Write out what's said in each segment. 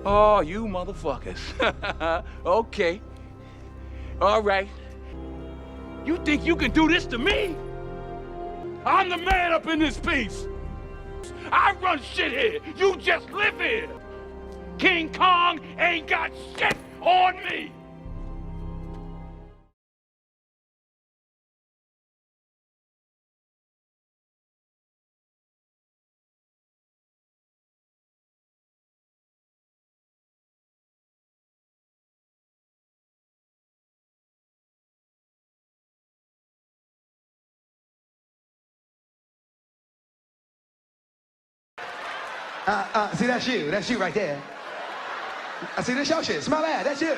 Oh, you motherfuckers. Okay. All right. You think you can do this to me? I'm the man up in this piece. I run shit here. You just live here. King Kong ain't got shit on me. See, that's you. That's you right there. I see this your shit. Smell that. That's you. You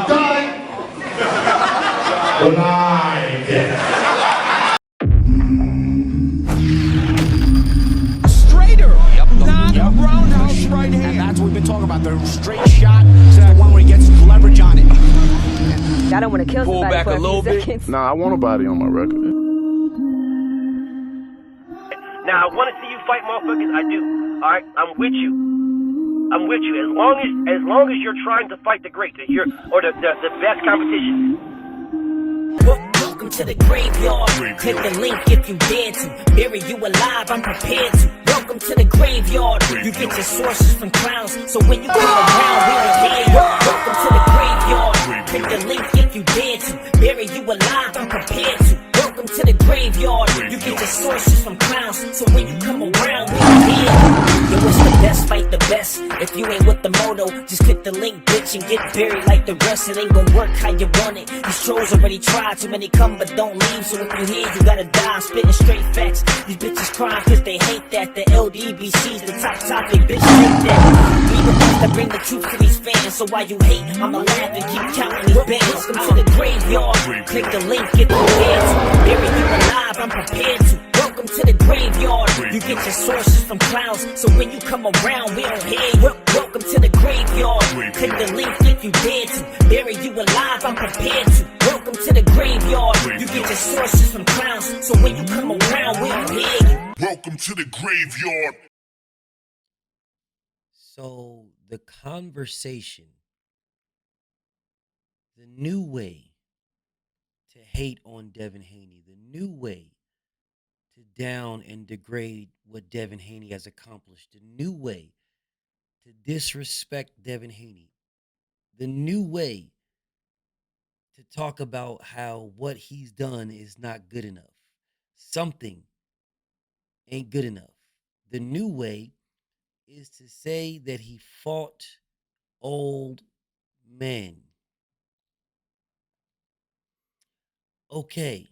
got it. Well, I did. Straighter, not a roundhouse right hand. And that's what we've been talking about. The straight shot is the one where he gets leverage on it. I don't want to kill somebody back for a little few bit. seconds. Nah, I want a body on my record. Now, I want to see you fight motherfuckers. I do. All right, I'm with you. I'm with you. As long as you're trying to fight the greats, the best competition. Welcome to the graveyard. Click the link if you dare to. Bury you alive, I'm prepared to. Welcome to the graveyard. You get your sources from clowns, so when you come around, we're here. Welcome to the graveyard. Click the link if you dare to. Bury you alive, I'm prepared to. Welcome to the graveyard. You get your sources from clowns, so when you come around, we're here. Yo, it's the best, fight the best. If you ain't with the moto, just click the link, bitch, and get buried like the rest. It ain't gonna work how you want it. These trolls already tried, too many come but don't leave. So if you here, you gotta die. I'm spitting straight facts. These bitches crying cause they hate that. The LDBC's the top topic, bitch, hate that. We the ones that bring the truth to these fans. So why you hate, I'ma laugh and keep counting these bands. Welcome to the graveyard. Click the link, get the dance. Bury you alive, I'm prepared to. Welcome to the graveyard. You get your sources from clowns, so when you come around, we don't hear you. Welcome to the graveyard. Click the link if you dare to. Bury you alive, I'm prepared to. Welcome to the graveyard. You get your sources from clowns, so when you come around, we don't hear you. Welcome to the graveyard. So the conversation, the new way to hate on Devin Haney, the new way to down and degrade what Devin Haney has accomplished, the new way to disrespect Devin Haney, the new way to talk about how what he's done is not good enough. Something ain't good enough. The new way is to say that he fought old men. Okay,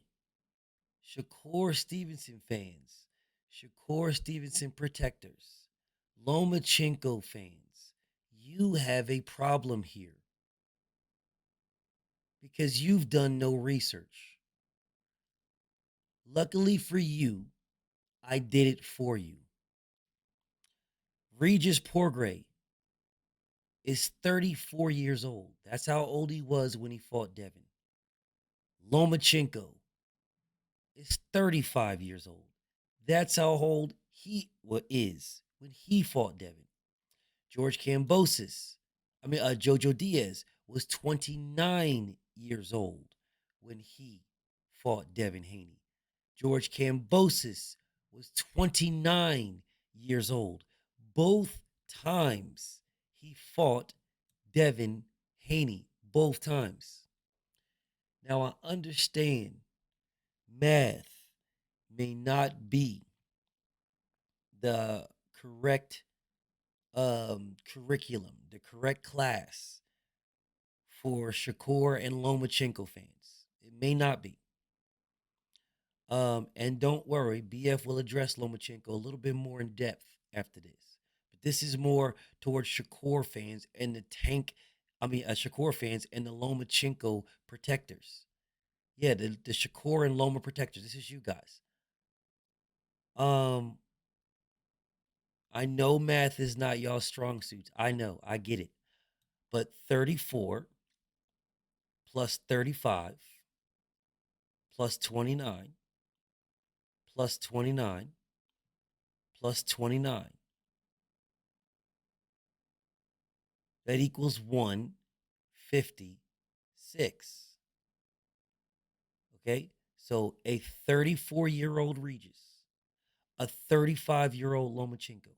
Shakur Stevenson fans, Shakur Stevenson protectors, Lomachenko fans, you have a problem here because you've done no research. Luckily for you, I did it for you. Regis Porgray is 34 years old. That's how old he was when he fought Devin. Lomachenko is 35 years old. That's how old he is when he fought Devin. Jojo Diaz was 29 years old when he fought Devin Haney. George Kambosos was 29 years old. Both times he fought Devin Haney. Both times. Now I understand math may not be the correct curriculum, the correct class for Shakur and Lomachenko fans. It may not be. And don't worry, BF will address Lomachenko a little bit more in depth after this. But this is more towards Shakur fans and Shakur fans and the Lomachenko protectors. Yeah, the Shakur and Loma protectors. This is you guys. I know math is not y'all's strong suits. I know, I get it. But 34 plus 35 plus 29 plus 29 plus 29 That equals 156. Okay? So a 34-year-old Regis, a 35-year-old Lomachenko,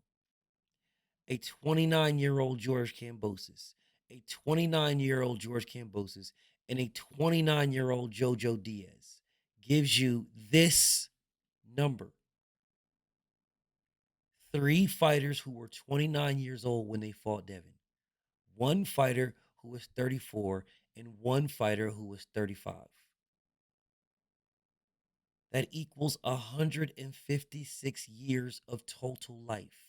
a 29-year-old George Kambosos, a 29-year-old George Kambosos, and a 29-year-old Jojo Diaz gives you this number. 3 fighters who were 29 years old when they fought Devin. 1 fighter who was 34 and 1 fighter who was 35. That equals 156 years of total life.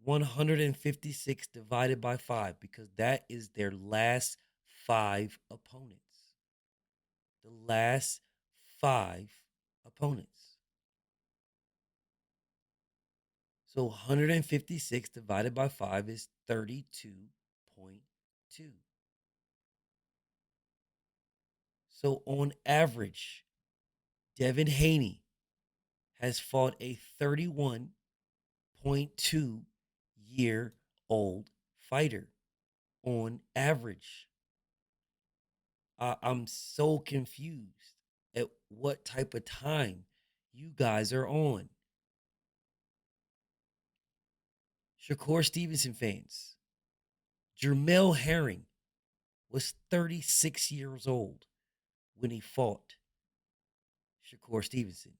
156 divided by 5, because that is their last 5 opponents. The last 5 opponents. So 156 divided by 5 is 32.2. So on average, Devin Haney has fought a 31.2-year-old fighter on average. I'm so confused at what type of time you guys are on. Shakur Stevenson fans, Jermell Herring was 36 years old when he fought Shakur Stevenson.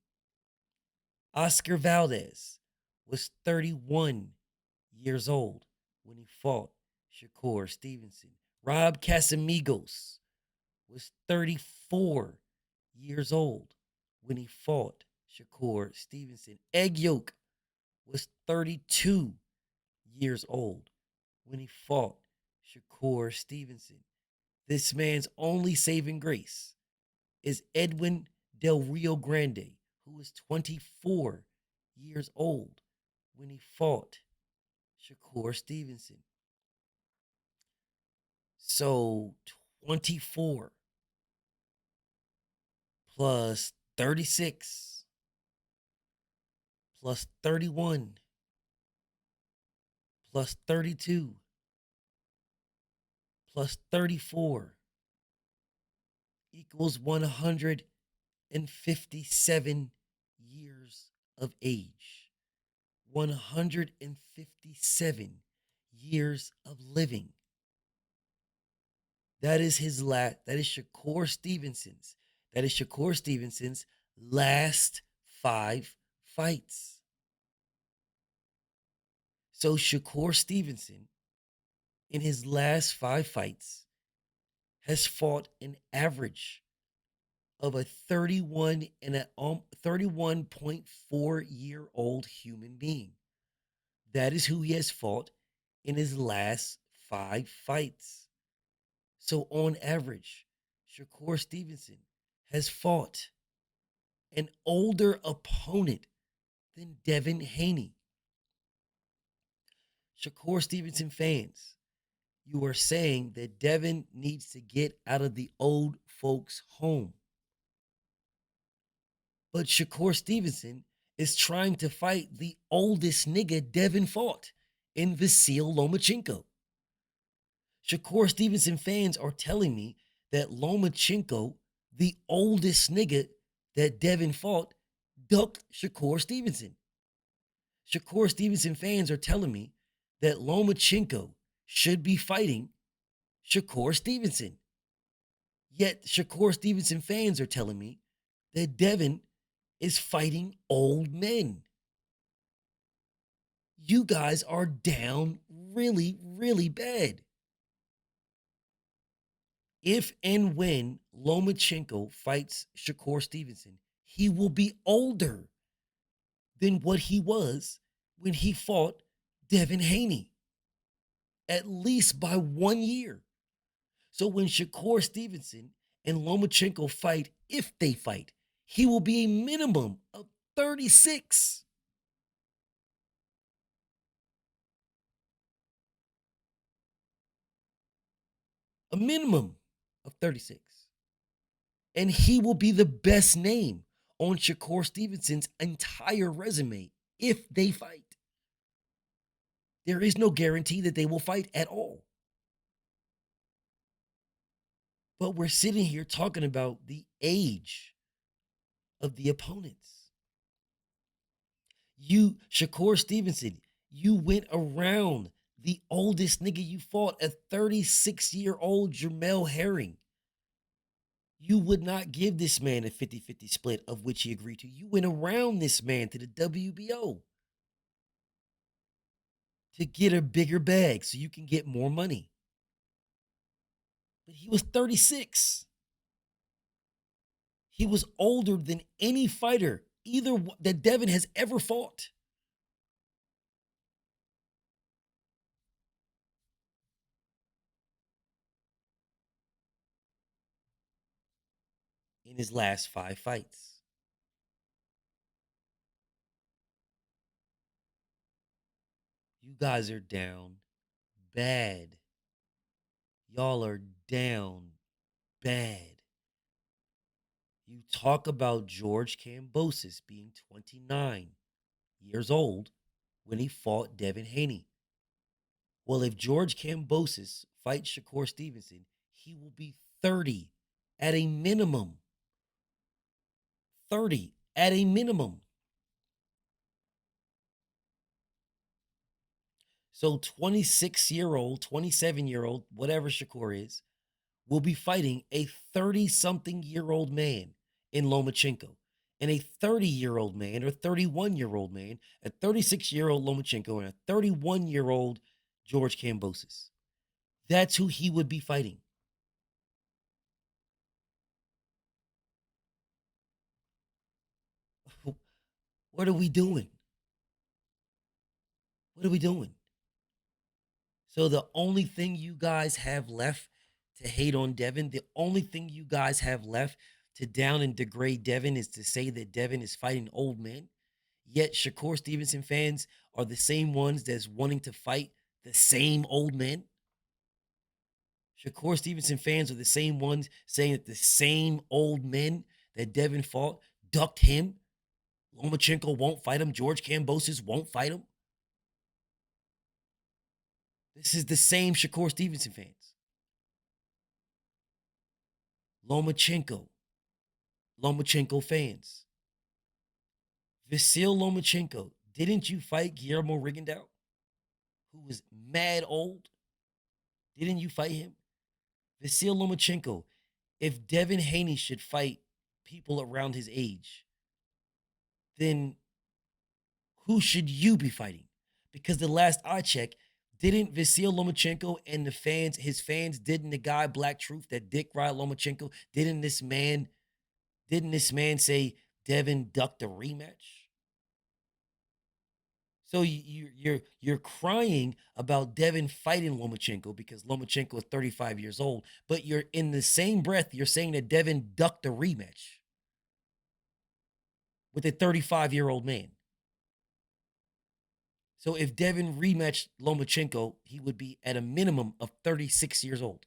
Oscar Valdez was 31 years old when he fought Shakur Stevenson. Rob Casamigos was 34 years old when he fought Shakur Stevenson. Egg Yolk was 32 years old when he fought Shakur Stevenson. This man's only saving grace is Edwin Del Rio Grande, who was 24 years old when he fought Shakur Stevenson. So 24 plus 36 plus 31 plus 32 plus 34 equals 157 years of age. 157 years of living. That is Shakur Stevenson's. That is Shakur Stevenson's last 5 fights. So Shakur Stevenson, in his last 5 fights, has fought an average of a 31.4-year-old human being. That is who he has fought in his last 5 fights. So on average, Shakur Stevenson has fought an older opponent than Devin Haney. Shakur Stevenson fans, you are saying that Devin needs to get out of the old folks' home. But Shakur Stevenson is trying to fight the oldest nigga Devin fought in Vasyl Lomachenko. Shakur Stevenson fans are telling me that Lomachenko, the oldest nigga that Devin fought, ducked Shakur Stevenson. Shakur Stevenson fans are telling me that Lomachenko should be fighting Shakur Stevenson. Yet Shakur Stevenson fans are telling me that Devin is fighting old men. You guys are down really, really bad. If and when Lomachenko fights Shakur Stevenson, he will be older than what he was when he fought Devin Haney, at least by 1 year. So when Shakur Stevenson and Lomachenko fight, if they fight, he will be a minimum of 36. A minimum of 36. And he will be the best name on Shakur Stevenson's entire resume if they fight. There is no guarantee that they will fight at all. But we're sitting here talking about the age of the opponents. You, Shakur Stevenson, you went around the oldest nigga you fought, a 36-year-old Jamel Herring. You would not give this man a 50-50 split, of which he agreed to. You went around this man to the WBO to get a bigger bag so you can get more money. But he was 36. He was older than any fighter either that Devin has ever fought. In his last 5 fights. You guys are down bad. Y'all are down bad. You talk about George Kambosos being 29 years old when he fought Devin Haney. Well, if George Kambosos fights Shakur Stevenson, he will be 30 at a minimum. 30 at a minimum. So 26-year-old, 27-year-old, whatever Shakur is, will be fighting a 30-something-year-old man in Lomachenko, and a 30-year-old man or 31-year-old man, a 36-year-old Lomachenko, and a 31-year-old George Kambosos. That's who he would be fighting. What are we doing? What are we doing? So the only thing you guys have left to hate on Devin, the only thing you guys have left to down and degrade Devin is to say that Devin is fighting old men. Yet Shakur Stevenson fans are the same ones that's wanting to fight the same old men. Shakur Stevenson fans are the same ones saying that the same old men that Devin fought ducked him. Lomachenko won't fight him. George Kambosos won't fight him. This is the same Shakur Stevenson fans. Lomachenko fans. Vasyl Lomachenko, didn't you fight Guillermo Rigondeaux, who was mad old? Didn't you fight him? Vasyl Lomachenko, if Devin Haney should fight people around his age, then who should you be fighting? Because the last I checked, didn't Vasyl Lomachenko and his fans, didn't the guy Black Truth that dick ride Lomachenko, didn't this man say Devin ducked a rematch? So you're crying about Devin fighting Lomachenko because Lomachenko is 35 years old, but you're in the same breath you're saying that Devin ducked a rematch with a 35-year-old man. So if Devin rematched Lomachenko, he would be at a minimum of 36 years old.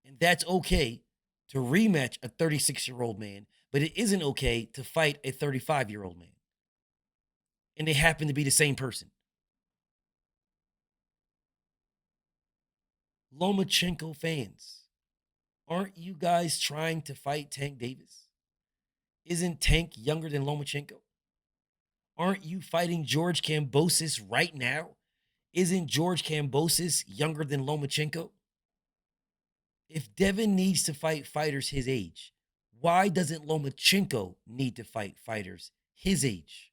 And that's okay to rematch a 36-year-old man, but it isn't okay to fight a 35-year-old man. And they happen to be the same person. Lomachenko fans, aren't you guys trying to fight Tank Davis? Isn't Tank younger than Lomachenko? Aren't you fighting George Kambosos right now? Isn't George Kambosos younger than Lomachenko? If Devin needs to fight fighters his age, why doesn't Lomachenko need to fight fighters his age?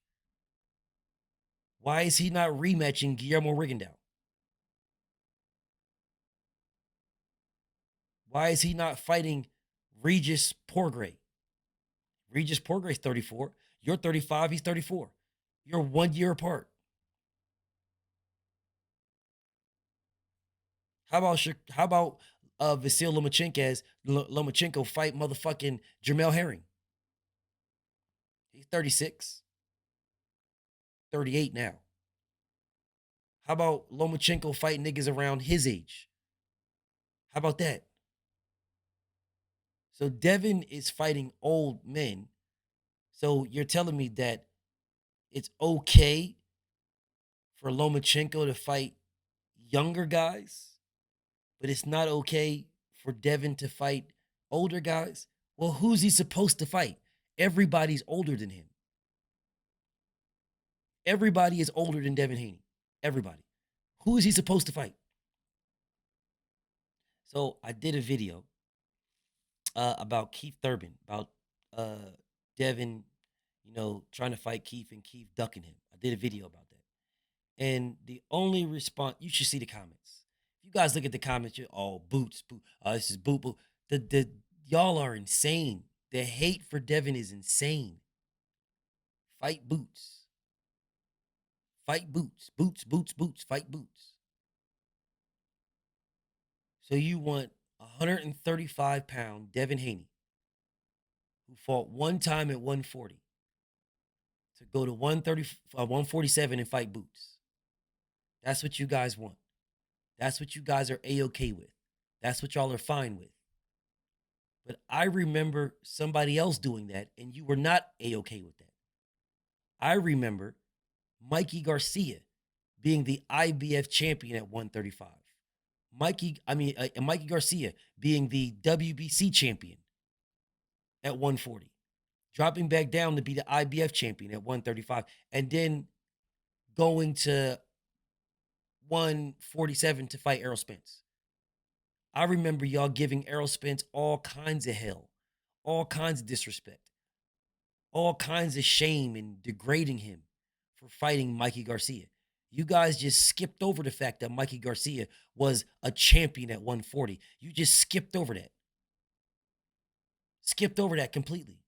Why is he not rematching Guillermo Rigondeaux? Why is he not fighting Regis Porgray? Regis Porgray's 34. You're 35. He's 34. You're 1 year apart. How about Vasyl Lomachenko fight motherfucking Jamel Herring? He's 36. 38 now. How about Lomachenko fight niggas around his age? How about that? So Devin is fighting old men. So you're telling me that it's okay for Lomachenko to fight younger guys, but it's not okay for Devin to fight older guys? Well, who's he supposed to fight? Everybody's older than him. Everybody is older than Devin Haney. Everybody. Who is he supposed to fight? So I did a video about Keith Thurman, about Devin, trying to fight Keith and Keith ducking him. I did a video about that. And the only response, you should see the comments. If you guys look at the comments, you're boots, boot. This is boot, boot. Y'all are insane. The hate for Devin is insane. Fight Boots. Fight Boots. Boots, Boots, Boots. Fight Boots. So you want 135-pound Devin Haney, who fought one time at 140, to go to 147 and fight Boots. That's what you guys want. That's what you guys are A-okay with. That's what y'all are fine with. But I remember somebody else doing that, and you were not A-okay with that. I remember Mikey Garcia being the IBF champion at 135. Mikey Garcia being the WBC champion at 140. Dropping back down to be the IBF champion at 135. And then going to 147 to fight Errol Spence. I remember y'all giving Errol Spence all kinds of hell, all kinds of disrespect, all kinds of shame and degrading him for fighting Mikey Garcia. You guys just skipped over the fact that Mikey Garcia was a champion at 140. You just skipped over that. Skipped over that completely.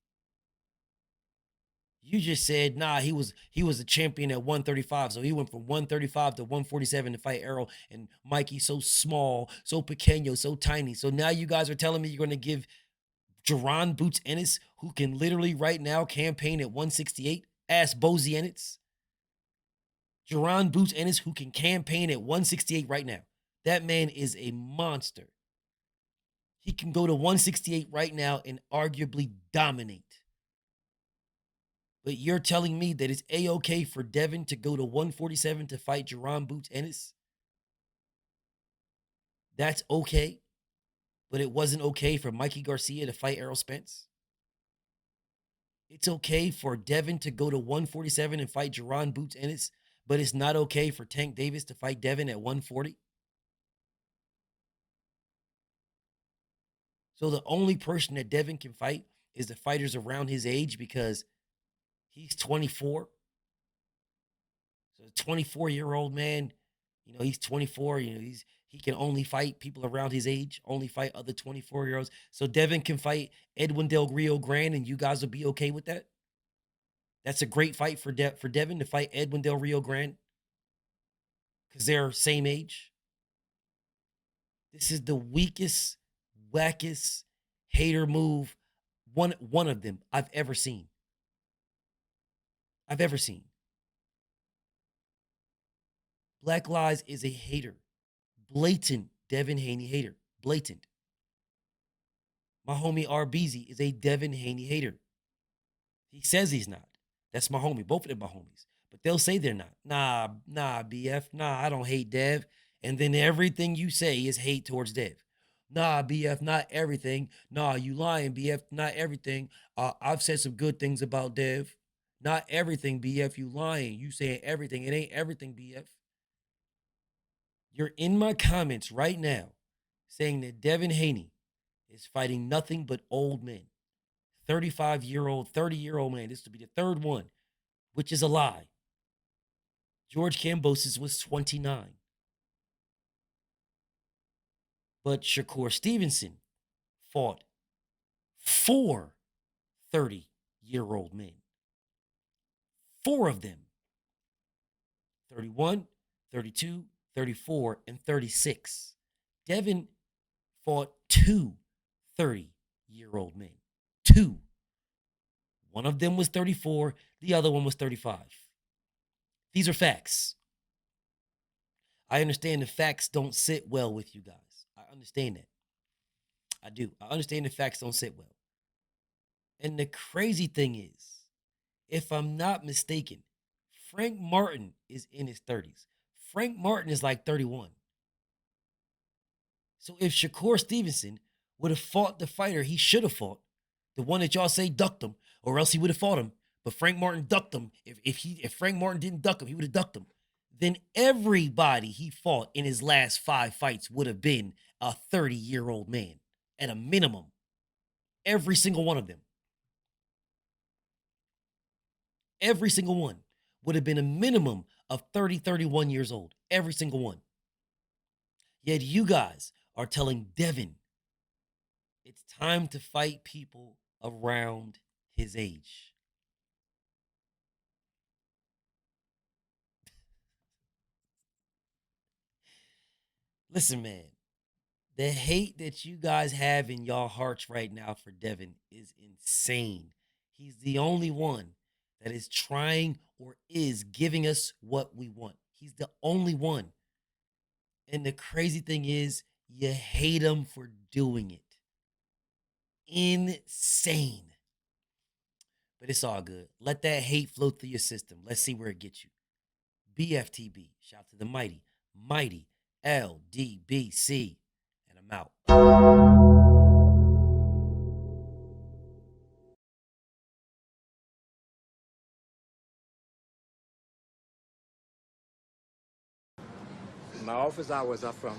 You just said, nah, he was a champion at 135. So he went from 135 to 147 to fight Errol, and Mikey so small, so pequeño, so tiny. So now you guys are telling me you're going to give Jaron Boots Ennis, who can literally right now campaign at 168, ask Bozy Ennis. Jaron Boots Ennis, who can campaign at 168 right now. That man is a monster. He can go to 168 right now and arguably dominate. But you're telling me that it's A-okay for Devin to go to 147 to fight Jaron Boots Ennis? That's okay, but it wasn't okay for Mikey Garcia to fight Errol Spence? It's okay for Devin to go to 147 and fight Jaron Boots Ennis, but it's not okay for Tank Davis to fight Devin at 140? So the only person that Devin can fight is the fighters around his age because he's 24. So a 24-year-old man, he's 24. He can only fight people around his age, only fight other 24-year-olds. So Devin can fight Edwin Del Rio Grande, and you guys will be okay with that? That's a great fight for Devin to fight Edwin Del Rio Grande because they're same age. This is the weakest, wackest hater move, one of them I've ever seen. Black Lies is a hater. Blatant Devin Haney hater. Blatant. My homie RBZ is a Devin Haney hater. He says he's not. That's my homie. Both of them are my homies. But they'll say they're not. Nah, BF. Nah, I don't hate Dev. And then everything you say is hate towards Dev. Nah, BF, not everything. Nah, you lying, BF, not everything. I've said some good things about Dev. Not everything, BF, you lying. You saying everything. It ain't everything, BF. You're in my comments right now saying that Devin Haney is fighting nothing but old men. 35-year-old, 30-year-old man. This will be the third one, which is a lie. George Kambosos was 29. But Shakur Stevenson fought 4 30-year-old men. 4 of them. 31, 32, 34, and 36. Devin fought 2 30-year-old men. 2. One of them was 34. The other one was 35. These are facts. I understand the facts don't sit well with you guys. I understand that. I do. I understand the facts don't sit well. And the crazy thing is, if I'm not mistaken, Frank Martin is in his 30s. Frank Martin is like 31. So if Shakur Stevenson would have fought the fighter he should have fought, the one that y'all say ducked him, or else he would have fought him, but Frank Martin ducked him. If Frank Martin didn't duck him, he would have ducked him. Then everybody he fought in his last 5 fights would have been a 30-year-old man at a minimum. Every single one of them. Every single one would have been a minimum of 30, 31 years old. Every single one. Yet you guys are telling Devin it's time to fight people around his age. Listen, man, the hate that you guys have in y'all hearts right now for Devin is insane. He's the only one that is trying or is giving us what we want. He's the only one. And the crazy thing is, you hate him for doing it. Insane. But it's all good. Let that hate flow through your system. Let's see where it gets you. BFTB. Shout to the mighty LDBC. And I'm out. My office hours are from...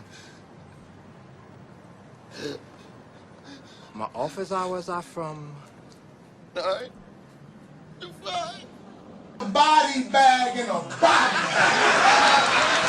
My office hours are from... 9 to 5. Body bag in a body.